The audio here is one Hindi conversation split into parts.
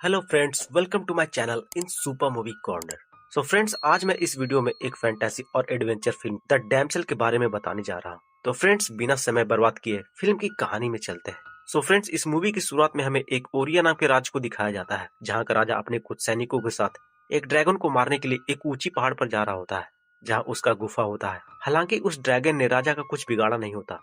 Hello friends, welcome to my channel in super movie corner. So friends, आज मैं इस वीडियो में एक फैंटेसी और एडवेंचर फिल्म द डैमसेल के बारे में बताने जा रहा हूँ। तो फ्रेंड्स, बिना समय बर्बाद किए फिल्म की कहानी में चलते हैं। सो फ्रेंड्स, इस मूवी की शुरुआत में हमें एक ओरिया नाम के राज को दिखाया जाता है, जहाँ का राजा अपने कुछ सैनिकों के साथ एक ड्रैगन को मारने के लिए एक ऊंची पहाड़ पर जा रहा होता है, जहाँ उसका गुफा होता है। हालांकि उस ड्रैगन ने राजा का कुछ बिगाड़ा नहीं होता,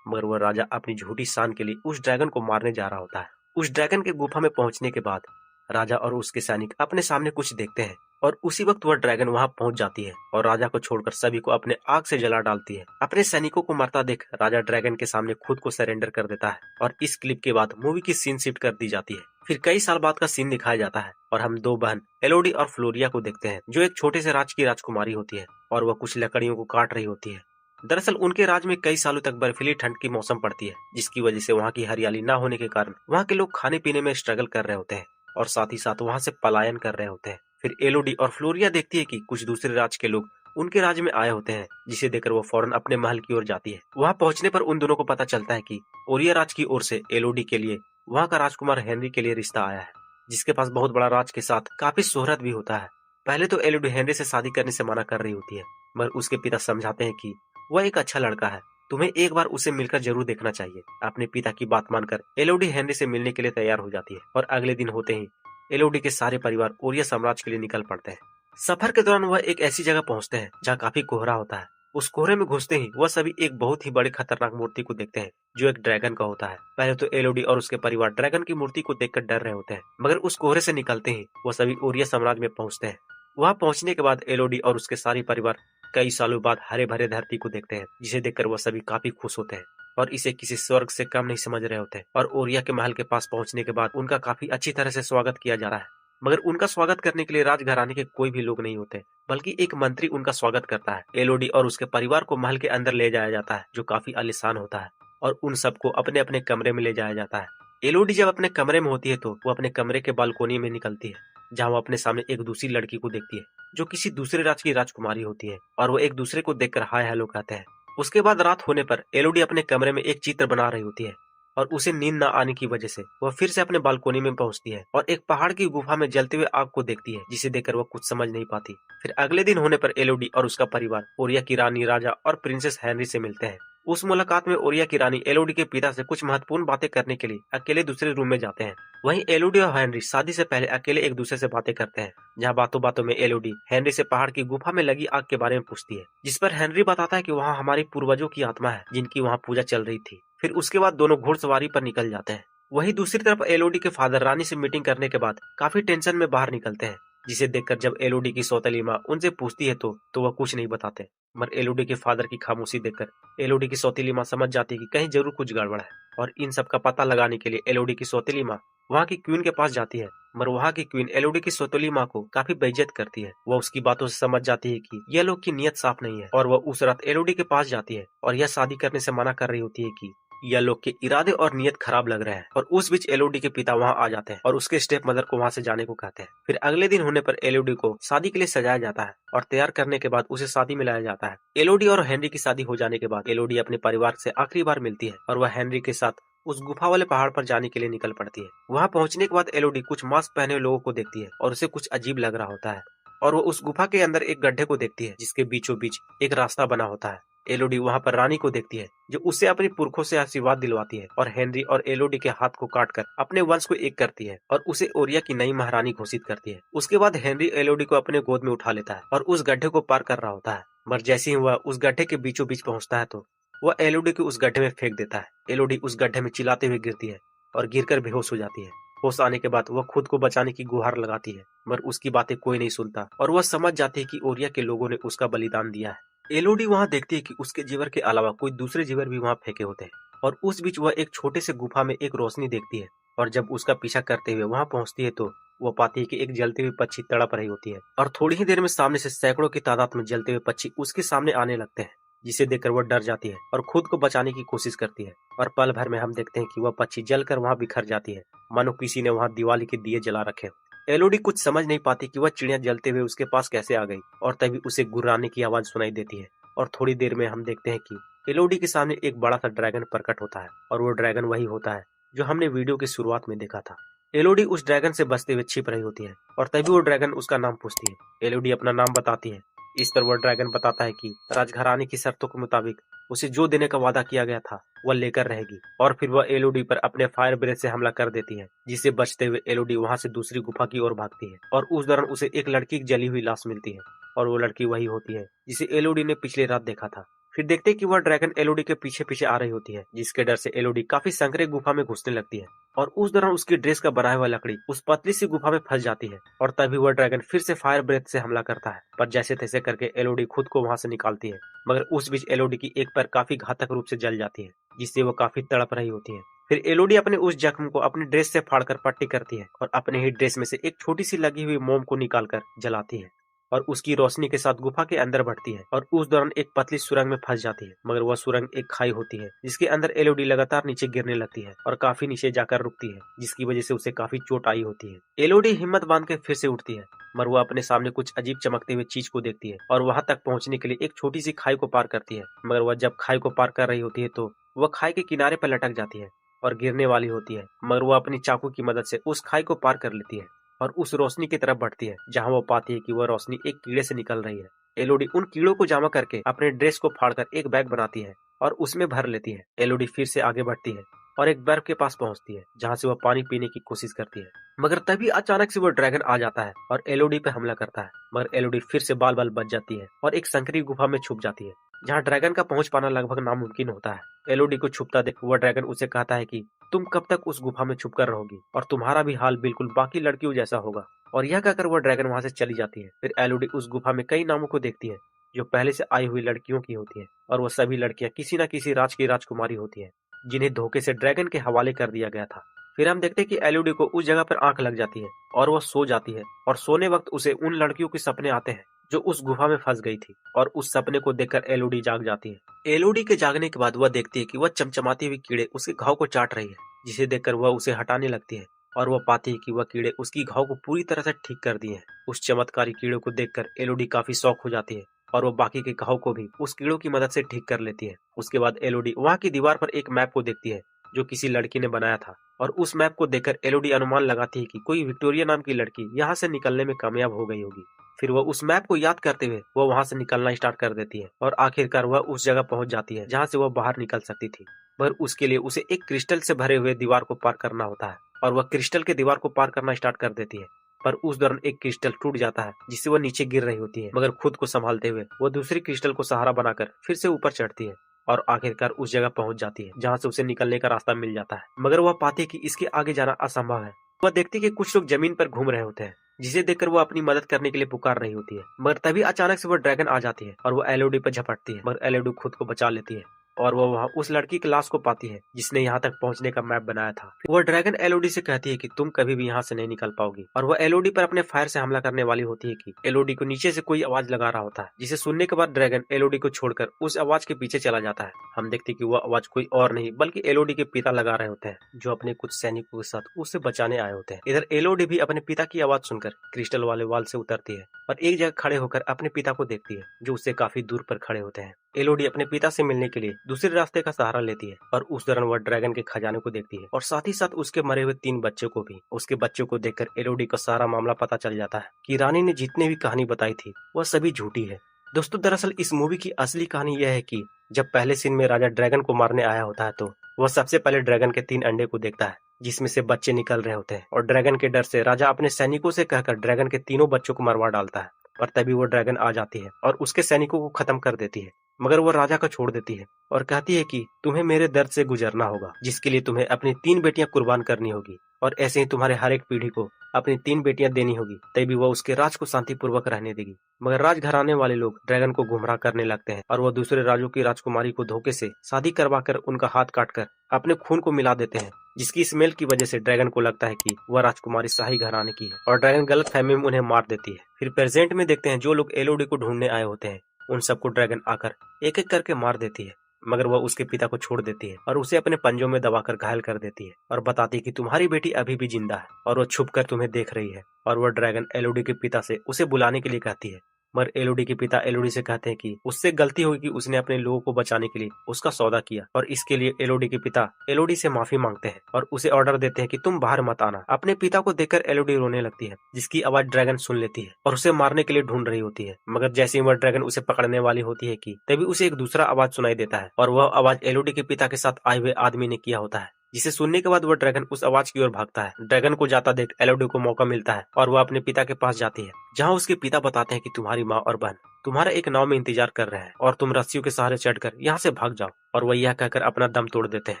मगर वह राजा अपनी झूठी शान के लिए उस ड्रैगन को मारने जा रहा होता है। उस ड्रैगन के गुफा में पहुंचने के बाद राजा और उसके सैनिक अपने सामने कुछ देखते हैं और उसी वक्त वह ड्रैगन वहां पहुंच जाती है और राजा को छोड़कर सभी को अपने आग से जला डालती है। अपने सैनिकों को मरता देख राजा ड्रैगन के सामने खुद को सरेंडर कर देता है और इस क्लिप के बाद मूवी की सीन शिफ्ट कर दी जाती है। फिर कई साल बाद का सीन दिखाया जाता है और हम दो बहन एलोडी और फ्लोरिया को देखते हैं, जो एक छोटे से राज की राजकुमारी होती है और वह कुछ लकड़ियों को काट रही होती है। दरअसल उनके राज में कई सालों तक बर्फीली ठंड की मौसम पड़ती है, जिसकी वजह से वहाँ की हरियाली न होने के कारण वहाँ के लोग खाने पीने में स्ट्रगल कर रहे होते हैं और साथ ही साथ वहां से पलायन कर रहे होते हैं। फिर एलोडी और फ्लोरिया देखती है कि कुछ दूसरे राज्य के लोग उनके राज्य में आए होते हैं, जिसे देखकर वो फौरन अपने महल की ओर जाती है। वहां पहुंचने पर उन दोनों को पता चलता है कि ओरिया राज की ओर से एलोडी के लिए वहां का राजकुमार हेनरी के लिए रिश्ता आया है, जिसके पास बहुत बड़ा राज के साथ काफी शोहरत भी होता है। पहले तो एलोडी हेनरी से शादी करने से मना कर रही होती है, मगर उसके पिता समझाते हैं कि वह एक अच्छा लड़का है, तुम्हें एक बार उसे मिलकर जरूर देखना चाहिए। अपने पिता की बात मानकर एलोडी हेनरी से मिलने के लिए तैयार हो जाती है और अगले दिन होते ही एलोडी के सारे परिवार ओरिया साम्राज्य के लिए निकल पड़ते हैं। सफर के दौरान वह एक ऐसी जगह पहुंचते हैं जहाँ काफी कोहरा होता है। उस कोहरे में घुसते ही वह सभी एक बहुत ही बड़े खतरनाक मूर्ति को देखते हैं, जो एक ड्रैगन का होता है। पहले तो एलोडी और उसके परिवार ड्रैगन की मूर्ति को देखकर डर रहे होते हैं, मगर उस कोहरे से निकलते ही वह सभी ओरिया साम्राज्य में पहुंचते हैं। वहां पहुंचने के बाद एलोडी और उसके सारे परिवार कई सालों बाद हरे भरे धरती को देखते हैं, जिसे देखकर वह सभी काफी खुश होते हैं और इसे किसी स्वर्ग से कम नहीं समझ रहे होते। और ओरिया के महल के पास पहुंचने के बाद उनका काफी अच्छी तरह से स्वागत किया जा रहा है, मगर उनका स्वागत करने के लिए राजघराने के कोई भी लोग नहीं होते, बल्कि एक मंत्री उनका स्वागत करता है। एलोडी और उसके परिवार को महल के अंदर ले जाया जाता है, जो काफी आलीशान होता है, और उन सबको अपने अपने कमरे में ले जाया जाता है। एलोडी जब अपने कमरे में होती है तो वो अपने कमरे के बालकोनी में निकलती है, जहाँ वो अपने सामने एक दूसरी लड़की को देखती है, जो किसी दूसरे राज्य की राजकुमारी होती है, और वो एक दूसरे को देखकर हाय हेलो कहते हैं। उसके बाद रात होने पर एलोडी अपने कमरे में एक चित्र बना रही होती है और उसे नींद न आने की वजह से वह फिर से अपने बालकोनी में पहुंचती है और एक पहाड़ की गुफा में जलते हुए आग को देखती है, जिसे देखकर वह कुछ समझ नहीं पाती। फिर अगले दिन होने पर एलोडी और उसका परिवार ओरिया की रानी, राजा और प्रिंसेस हेनरी से मिलते हैं। उस मुलाकात में ओरिया की रानी एलोडी के पिता से कुछ महत्वपूर्ण बातें करने के लिए अकेले दूसरे रूम में जाते हैं। वहीं एलोडी और हेनरी शादी से पहले अकेले एक दूसरे से बातें करते हैं, जहाँ बातों बातों में एलोडी हेनरी से पहाड़ की गुफा में लगी आग के बारे में पूछती है, जिस पर हेनरी बताता है कि वहाँ हमारे पूर्वजों की आत्मा है, जिनकी वहाँ पूजा चल रही थी। फिर उसके बाद दोनों घुड़सवारी पर निकल जाते हैं। वहीं दूसरी तरफ एलोडी के फादर रानी से मीटिंग करने के बाद काफी टेंशन में बाहर निकलते हैं, जिसे देखकर जब एलोडी की सौतेली माँ उनसे पूछती है तो वह कुछ नहीं बताते। मगर एलोडी के फादर की खामोशी देखकर एलोडी की सौतेली माँ समझ जाती है कि कहीं जरूर कुछ गड़बड़ है, और इन सब का पता लगाने के लिए एलोडी की सौतेली माँ वहाँ की क्वीन के पास जाती है। मगर वहाँ की क्वीन एलोडी की सौतेली माँ को काफी बेइज्जत करती है। वह उसकी बातों से समझ जाती है कि यह लोग की नीयत साफ नहीं है, और वह उस रात एलोडी के पास जाती है और यह शादी करने से मना कर रही होती है कि यह लोग के इरादे और नियत खराब लग रहे हैं। और उस बीच एलोडी के पिता वहां आ जाते हैं और उसके स्टेप मदर को वहां से जाने को कहते हैं। फिर अगले दिन होने पर एलोडी को शादी के लिए सजाया जाता है और तैयार करने के बाद उसे शादी में लाया जाता है। एलोडी और हेनरी की शादी हो जाने के बाद एलोडी अपने परिवार से आखिरी बार मिलती है और वह हेनरी के साथ उस गुफा वाले पहाड़ पर जाने के लिए निकल पड़ती है। वहां पहुंचने के बाद एलोडी कुछ मास्क पहने हुए लोगों को देखती है और उसे कुछ अजीब लग रहा होता है, और वो उस गुफा के अंदर एक गड्ढे को देखती है, जिसके बीचों बीच एक रास्ता बना होता है। एलोडी वहां पर रानी को देखती है, जो उससे अपनी पुरखों से आशीर्वाद दिलवाती है, और हेनरी और एलोडी के हाथ को काटकर अपने वंश को एक करती है और उसे ओरिया की नई महारानी घोषित करती है। उसके बाद हेनरी एलोडी को अपने गोद में उठा लेता है और उस गड्ढे को पार कर रहा होता है, मगर जैसे ही वह उस गड्ढे के बीचों बीच पहुंचता है तो वह एलोडी को उस गड्ढे में फेंक देता है। एलोडी उस गड्ढे में चिल्लाते हुए गिरती है और गिरकर बेहोश हो जाती है। होश आने के बाद वह खुद को बचाने की गुहार लगाती है, मगर उसकी बातें कोई नहीं सुनता और वह समझ जाती है कि ओरिया के लोगों ने उसका बलिदान दिया है। एलोडी वहां देखती है कि उसके जेवर के अलावा कोई दूसरे जेवर भी वहां फेंके होते हैं, और उस बीच वह एक छोटे से गुफा में एक रोशनी देखती है, और जब उसका पीछा करते हुए वहां पहुंचती है तो वह पाती है कि एक जलते हुए पक्षी तड़प रही होती है, और थोड़ी ही देर में सामने से सैकड़ों की तादाद में जलते हुए पक्षी उसके सामने आने लगते हैं, जिसे देखकर वह डर जाती है और खुद को बचाने की कोशिश करती है। और पल भर में हम देखते हैं कि वह पक्षी जलकर वहां बिखर जाती है, मानो किसी ने वहां दिवाली के दिए जला रखे हो। एलोडी कुछ समझ नहीं पाती कि वह चिड़िया जलते हुए उसके पास कैसे आ गई, और तभी उसे गुर्राने की आवाज सुनाई देती है, और थोड़ी देर में हम देखते हैं कि एलोडी के सामने एक बड़ा सा ड्रैगन प्रकट होता है, और वो ड्रैगन वही होता है जो हमने वीडियो की शुरुआत में देखा था। एलोडी उस ड्रैगन से बचते हुए छिप रही होती है और तभी वो ड्रैगन उसका नाम पूछती है। एलोडी अपना नाम बताती है। इस पर वह ड्रैगन बताता है कि राजघराने की शर्तों के मुताबिक उसे जो देने का वादा किया गया था वह लेकर रहेगी, और फिर वह एलोडी पर अपने फायर ब्रेथ से हमला कर देती है, जिससे बचते हुए एलोडी वहां से दूसरी गुफा की ओर भागती है और उस दौरान उसे एक लड़की की जली हुई लाश मिलती है और वो लड़की वही होती है जिसे एलोडी ने पिछली रात देखा था। फिर देखते हैं कि वह ड्रैगन एलोडी के पीछे पीछे आ रही होती है, जिसके डर से एलोडी काफी संकरे गुफा में घुसने लगती है और उस दौरान उसकी ड्रेस का बनाया हुआ लकड़ी उस पतली सी गुफा में फंस जाती है और तभी वह ड्रैगन फिर से फायर ब्रेथ से हमला करता है, पर जैसे तैसे करके एलोडी खुद को वहां से निकालती है। मगर उस बीच एलोडी की एक पैर काफी घातक रूप से जल जाती है, जिससे वो काफी तड़प रही होती है। फिर एलोडी अपने उस जख्म को अपनी ड्रेस से फाड़कर पट्टी करती है और अपने ही ड्रेस में से एक छोटी सी लगी हुई मोम को निकालकर जलाती है और उसकी रोशनी के साथ गुफा के अंदर बढ़ती है और उस दौरान एक पतली सुरंग में फंस जाती है। मगर वह सुरंग एक खाई होती है जिसके अंदर एलोडी लगातार नीचे गिरने लगती है और काफी नीचे जाकर रुकती है, जिसकी वजह से उसे काफी चोट आई होती है। एलोडी हिम्मत बांध के फिर से उठती है, मगर वह अपने सामने कुछ अजीब चमकते हुए चीज को देखती है और वहां तक पहुंचने के लिए एक छोटी सी खाई को पार करती है। मगर वह जब खाई को पार कर रही होती है तो वह खाई के किनारे पर लटक जाती है और गिरने वाली होती है, मगर वह अपनी चाकू की मदद से उस खाई को पार कर लेती है और उस रोशनी की तरफ बढ़ती है, जहां वो पाती है कि वह रोशनी एक कीड़े से निकल रही है। एलोडी उन कीड़ों को जमा करके अपने ड्रेस को फाड़कर एक बैग बनाती है और उसमें भर लेती है। एलोडी फिर से आगे बढ़ती है और एक बर्फ के पास पहुंचती है, जहां से वह पानी पीने की कोशिश करती है। मगर तभी अचानक से वो ड्रैगन आ जाता है और एलोडी पे हमला करता है, मगर एलोडी फिर से बाल बाल बच जाती है और एक संकरी गुफा में छुप जाती है, जहाँ ड्रैगन का पहुंच पाना लगभग नामुमकिन होता है। एलोडी को छुपता देख वह ड्रैगन उसे कहता है कि तुम कब तक उस गुफा में छुप कर रहोगी और तुम्हारा भी हाल बिल्कुल बाकी लड़कियों जैसा होगा। और यह कहकर वह ड्रैगन वहां से चली जाती है। फिर एलोडी उस गुफा में कई नामों को देखती है जो पहले से आई हुई लड़कियों की होती है और वो सभी लड़कियां किसी न किसी राज की राजकुमारी होती है, जिन्हें धोखे से ड्रैगन के हवाले कर दिया गया था। फिर हम देखते हैं कि एलोडी को उस जगह पर आंख लग जाती है और वह सो जाती है और सोने वक्त उसे उन लड़कियों के सपने आते हैं जो उस गुफा में फंस गई थी और उस सपने को देखकर एलोडी जाग जाती है। एलोडी के जागने के बाद वह देखती है कि वह चमचमाती हुई कीड़े उसके घाव को चाट रही है, जिसे देखकर वह उसे हटाने लगती है और वह पाती है कि वह कीड़े उसकी घाव को पूरी तरह से ठीक कर दिए हैं। उस चमत्कारी कीड़े को देखकर एलोडी काफी शौक हो जाती है और वह बाकी के घाव को भी उस कीड़ों की मदद से ठीक कर लेती है। उसके बाद एलोडी वहाँ की दीवार पर एक मैप को देखती है जो किसी लड़की ने बनाया था और उस मैप को देखकर एलोडी अनुमान लगाती है कि कोई विक्टोरिया नाम की लड़की यहाँ से निकलने में कामयाब हो गई होगी। फिर वह उस मैप को याद करते हुए वह वहाँ से निकलना स्टार्ट कर देती है और आखिरकार वह उस जगह पहुंच जाती है जहाँ से वह बाहर निकल सकती थी। पर उसके लिए उसे एक क्रिस्टल से भरे हुए दीवार को पार करना होता है और वह क्रिस्टल के दीवार को पार करना स्टार्ट कर देती है। पर उस दौरान एक क्रिस्टल टूट जाता है, जिससे वह नीचे गिर रही होती है, मगर खुद को संभालते हुए वह दूसरी क्रिस्टल को सहारा बनाकर फिर से ऊपर चढ़ती है और आखिरकार उस जगह पहुंच जाती है जहां से उसे निकलने का रास्ता मिल जाता है। मगर वह पाती है कि इसके आगे जाना असंभव है। वह देखती है कि कुछ लोग जमीन पर घूम रहे होते हैं, जिसे देखकर वो अपनी मदद करने के लिए पुकार रही होती है। मगर तभी अचानक से वो ड्रैगन आ जाती है और वो एलोडी पर झपटती है, मगर एलोडी खुद को बचा लेती है और वो वहाँ उस लड़की की लाश को पाती है जिसने यहाँ तक पहुँचने का मैप बनाया था। वो ड्रैगन एलोडी से कहती है कि तुम कभी भी यहाँ से नहीं निकल पाओगी और वो एलोडी पर अपने फायर से हमला करने वाली होती है कि एलोडी को नीचे से कोई आवाज लगा रहा होता है, जिसे सुनने के बाद ड्रैगन एलोडी को छोड़कर उस आवाज के पीछे चला जाता है। हम देखते कि वो आवाज कोई और नहीं बल्कि एलोडी के पिता लगा रहे होते हैं, जो अपने कुछ सैनिकों के साथ उसे बचाने आए होते हैं। इधर एलोडी भी अपने पिता की आवाज सुनकर क्रिस्टल वाले वाल से उतरती है और एक जगह खड़े होकर अपने पिता को देखती है, जो उससे काफी दूर पर खड़े होते हैं। एलोडी अपने पिता से मिलने के लिए दूसरे रास्ते का सहारा लेती है और उस दौरान वह ड्रैगन के खजाने को देखती है और साथ ही साथ उसके मरे हुए 3 बच्चों को भी। उसके बच्चों को देखकर एलोडी का सारा मामला पता चल जाता है कि रानी ने जितने भी कहानी बताई थी वह सभी झूठी है। दोस्तों, दरअसल इस मूवी की असली कहानी यह है कि जब पहले सीन में राजा ड्रैगन को मारने आया होता है तो वह सबसे पहले ड्रैगन के 3 अंडे को देखता है, जिसमें से बच्चे निकल रहे होते हैं और ड्रैगन के डर से राजा अपने सैनिकों से कहकर ड्रैगन के तीनों बच्चों को मरवा डालता है। और तभी वो ड्रैगन आ जाती है और उसके सैनिकों को खत्म कर देती है, मगर वो राजा को छोड़ देती है और कहती है कि तुम्हें मेरे दर्द से गुजरना होगा, जिसके लिए तुम्हें अपनी 3 बेटियां कुर्बान करनी होगी और ऐसे ही तुम्हारे हर एक पीढ़ी को अपनी 3 बेटियां देनी होगी, तभी वो उसके राज को शांतिपूर्वक रहने देगी। मगर राजघराने वाले लोग ड्रैगन को गुमराह करने लगते हैं और वो दूसरे राजों की राजकुमारी को धोखे से शादी करवाकर उनका हाथ काटकर अपने खून को मिला देते हैं, जिसकी स्मेल की वजह से ड्रैगन को लगता है कि वह राजकुमारी शाही घराने की है और ड्रैगन गलत फहमी में उन्हें मार देती है। फिर प्रेजेंट में देखते हैं जो लोग एलोडी को ढूंढने आए होते हैं उन सबको ड्रैगन आकर एक एक करके मार देती है, मगर वह उसके पिता को छोड़ देती है और उसे अपने पंजों में दबाकर घायल कर देती है और बताती है कि तुम्हारी बेटी अभी भी जिंदा है और वो छुपकर तुम्हें देख रही है। और वह ड्रैगन एलोडी के पिता से उसे बुलाने के लिए कहती है मगर एलोडी के पिता एलोडी से कहते हैं कि उससे गलती हुई कि उसने अपने लोगों को बचाने के लिए उसका सौदा किया, और इसके लिए एलोडी के पिता एलोडी से माफी मांगते हैं और उसे ऑर्डर देते हैं कि तुम बाहर मत आना। अपने पिता को देखकर एलोडी रोने लगती है, जिसकी आवाज ड्रैगन सुन लेती है और उसे मारने के लिए ढूंढ रही होती है। मगर जैसे ही वह ड्रैगन उसे पकड़ने वाली होती है कि तभी उसे एक दूसरा आवाज सुनाई देता है, और वह आवाज एलोडी के पिता के साथ आए हुए आदमी ने किया होता है, जिसे सुनने के बाद वह ड्रैगन उस आवाज की ओर भागता है। ड्रैगन को जाता देख एलोडी को मौका मिलता है और वह अपने पिता के पास जाती है, जहाँ उसके पिता बताते हैं कि तुम्हारी माँ और बहन तुम्हारा एक नाव में इंतजार कर रहे हैं और तुम रस्सियों के सहारे चढ़कर यहाँ से भाग जाओ। और वह यह कहकर अपना दम तोड़ देते हैं।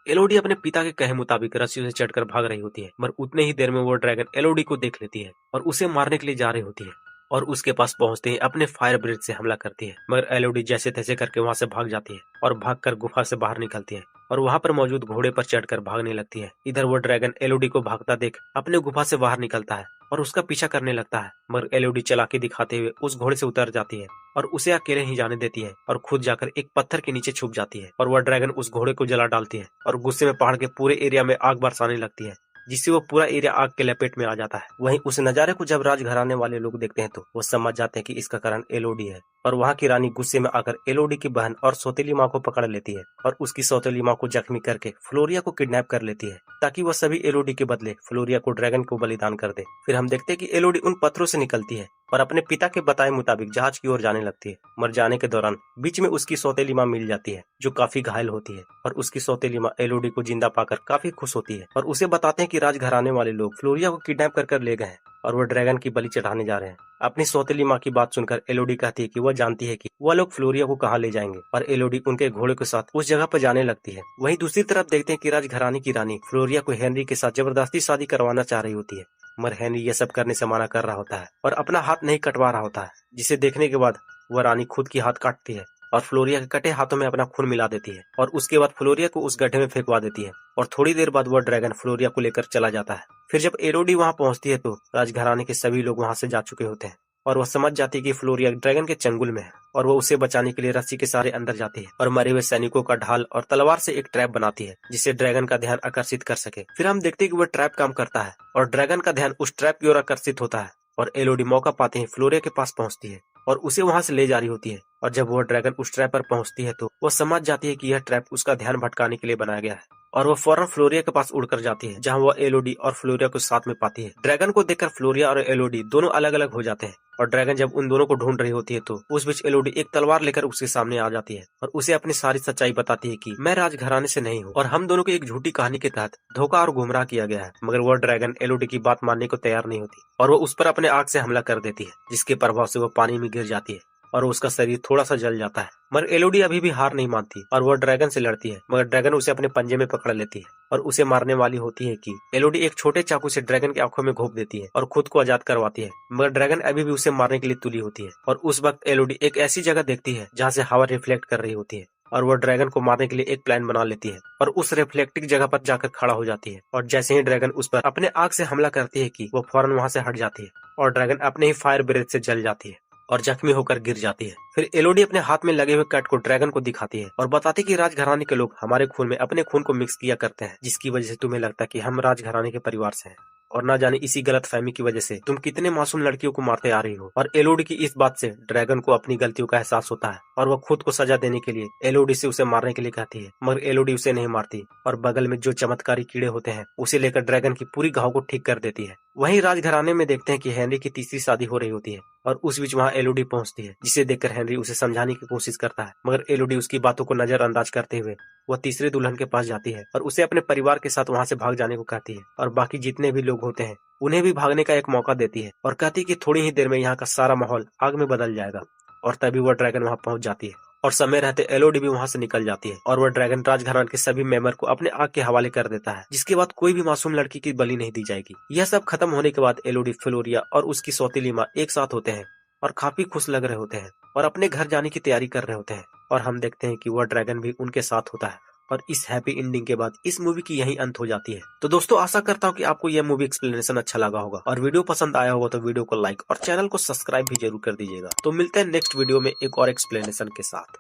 एलोडी अपने पिता के कहे मुताबिक रस्सियों से चढ़कर भाग रही होती है, मगर उतने ही देर में वो ड्रैगन एलोडी को देख लेती है और उसे मारने के लिए जा रही होती है, और उसके पास पहुंचते ही अपने फायर ब्रिज से हमला करती है। मगर एलोडी जैसे तैसे करके वहां से भाग जाती है और भागकर गुफा से बाहर निकलती है और वहां पर मौजूद घोड़े पर चढ़कर भागने लगती है। इधर वो ड्रैगन एलोडी को भागता देख अपने गुफा से बाहर निकलता है और उसका पीछा करने लगता है, मगर एलोडी चालाकी दिखाते हुए उस घोड़े से उतर जाती है और उसे अकेले ही जाने देती है और खुद जाकर एक पत्थर के नीचे छुप जाती है। और वह ड्रैगन उस घोड़े को जला डालती है और गुस्से में पहाड़ के पूरे एरिया में आग बरसाने लगती है, जिससे वो पूरा एरिया आग के लपेट में आ जाता है। वहीं उस नजारे को जब राजघराने वाले लोग देखते हैं तो वो समझ जाते हैं कि इसका कारण एलोडी है, और वहाँ की रानी गुस्से में आकर एलोडी की बहन और सौतेली माँ को पकड़ लेती है और उसकी सौतेली माँ को जख्मी करके फ्लोरिया को किडनैप कर लेती है, ताकि वह सभी एलोडी के बदले फ्लोरिया को ड्रैगन को बलिदान कर दे। फिर हम देखते हैं कि एलोडी उन पत्थरों से निकलती है और अपने पिता के बताए मुताबिक जहाज की ओर जाने लगती है। मर जाने के दौरान बीच में उसकी सौतेली माँ मिल जाती है, जो काफी घायल होती है, और उसकी सौतेली माँ एलोडी को जिंदा पाकर काफी खुश होती है और उसे बताते हैं कि राजघराने वाले लोग फ्लोरिया को किडनैप कर ले गए हैं और वो ड्रैगन की बलि चढ़ाने जा रहे हैं। अपनी सौतेली माँ की बात सुनकर एलोडी कहती है कि वह जानती है कि वह लोग फ्लोरिया को कहाँ ले जाएंगे, और एलोडी उनके घोड़े के साथ उस जगह पर जाने लगती है। वहीं दूसरी तरफ देखते हैं कि राजघराने की रानी फ्लोरिया को हेनरी के साथ जबरदस्ती शादी करवाना चाह रही होती है, मगर हेनरी यह सब करने से मना कर रहा होता है और अपना हाथ नहीं कटवा रहा होता है, जिसे देखने के बाद वह रानी खुद की हाथ काटती है और फ्लोरिया के कटे हाथों में अपना खून मिला देती है और उसके बाद फ्लोरिया को उस गड्ढे में फेंकवा देती है, और थोड़ी देर बाद वह ड्रैगन फ्लोरिया को लेकर चला जाता है। फिर जब एलोडी वहां पहुंचती है तो राजघराने के सभी लोग वहां से जा चुके होते हैं और वह समझ जाती है कि फ्लोरिया ड्रैगन के चंगुल में है, और वह उसे बचाने के लिए रस्सी के सहारे अंदर जाती है और मरे हुए सैनिकों का ढाल और तलवार से एक ट्रैप बनाती है, जिससे ड्रैगन का ध्यान आकर्षित कर सके। फिर हम देखते हैं कि वह ट्रैप काम करता है और ड्रैगन का ध्यान उस ट्रैप की ओर आकर्षित होता है, और एलोडी मौका पाते ही फ्लोरिया के पास पहुंचती है और उसे वहां से ले जा रही होती है। और जब वह ड्रैगन उस ट्रैप पर पहुंचती है तो वह समझ जाती है कि यह ट्रैप उसका ध्यान भटकाने के लिए बनाया गया है, और वह फौरन फ्लोरिया के पास उड़कर जाती है, जहां वह एलोडी और फ्लोरिया को साथ में पाती है। ड्रैगन को देखकर फ्लोरिया और एलोडी दोनों अलग अलग हो जाते हैं, और ड्रैगन जब उन दोनों को ढूंढ रही होती है तो उस बीच एलोडी एक तलवार लेकर उसके सामने आ जाती है और उसे अपनी सारी सच्चाई बताती है कि मैं राजघराने से नहीं हूँ और हम दोनों को एक झूठी कहानी के तहत धोखा और गुमराह किया गया है। मगर वह ड्रैगन एलोडी की बात मानने को तैयार नहीं होती और वह उस पर अपने आग से हमला कर देती है, जिसके प्रभाव से वह पानी में गिर जाती है और उसका शरीर थोड़ा सा जल जाता है। मगर एलोडी अभी भी हार नहीं मानती और वह ड्रैगन से लड़ती है, मगर ड्रैगन उसे अपने पंजे में पकड़ लेती है और उसे मारने वाली होती है कि एलोडी एक छोटे चाकू से ड्रैगन की आंखों में घोंप देती है और खुद को आजाद करवाती है। मगर ड्रैगन अभी भी उसे मारने के लिए तुली होती है, और उस वक्त एलोडी एक ऐसी जगह देखती है जहाँ से हवा रिफ्लेक्ट कर रही होती है, और वह ड्रैगन को मारने के लिए एक प्लान बना लेती है और उस रिफ्लेक्टिंग जगह पर जाकर खड़ा हो जाती है। और जैसे ही ड्रैगन उस पर अपने आग से हमला करती है कि वो फौरन वहां से हट जाती है और ड्रैगन अपने ही फायर ब्रेथ से जल जाती है और जख्मी होकर गिर जाती है। फिर एलोडी अपने हाथ में लगे हुए कट को ड्रैगन को दिखाती है और बताती कि राजघराने के लोग हमारे खून में अपने खून को मिक्स किया करते हैं, जिसकी वजह से तुम्हें लगता है कि हम राजघराने के परिवार से हैं, और ना जाने इसी गलत फहमी की वजह से तुम कितने मासूम लड़कियों को मारते आ रही हो। और एलोडी की इस बात से ड्रैगन को अपनी गलतियों का एहसास होता है और वह खुद को सजा देने के लिए एलोडी से उसे मारने के लिए कहती है, मगर एलोडी उसे नहीं मारती और बगल में जो चमत्कारी कीड़े होते हैं उसे लेकर ड्रैगन की पूरी घाव को ठीक कर देती है। वहीं राजघराने में देखते हैं कि हेनरी की तीसरी शादी हो रही होती है और उस बीच वहाँ एलोडी पहुंचती है, जिसे देखकर हेनरी उसे समझाने की कोशिश करता है, मगर एलोडी उसकी बातों को नजरअंदाज करते हुए वह तीसरे दुल्हन के पास जाती है और उसे अपने परिवार के साथ वहां से भाग जाने को कहती है और बाकी जितने भी लोग होते हैं उन्हें भी भागने का एक मौका देती है और कहती है कि थोड़ी ही देर में यहाँ का सारा माहौल आग में बदल जाएगा। और तभी वह ड्रैगन वहां पहुंच जाती है और समय रहते एलोडी भी वहां से निकल जाती है और वह ड्रैगन राजघराने के सभी मेंबर को अपने आग के हवाले कर देता है, जिसके बाद कोई भी मासूम लड़की की बलि नहीं दी जाएगी। यह सब खत्म होने के बाद एलोडी, फ्लोरिया और उसकी सौतेली माँ एक साथ होते हैं और काफी खुश लग रहे होते हैं और अपने घर जाने की तैयारी कर रहे होते हैं, और हम देखते हैं कि वह ड्रैगन भी उनके साथ होता है। और इस हैप्पी एंडिंग के बाद इस मूवी की यही अंत हो जाती है। तो दोस्तों, आशा करता हूँ कि आपको यह मूवी एक्सप्लेनेशन अच्छा लगा होगा और वीडियो पसंद आया होगा तो वीडियो को लाइक और चैनल को सब्सक्राइब भी जरूर कर दीजिएगा। तो मिलते हैं नेक्स्ट वीडियो में एक और एक्सप्लेनेशन के साथ।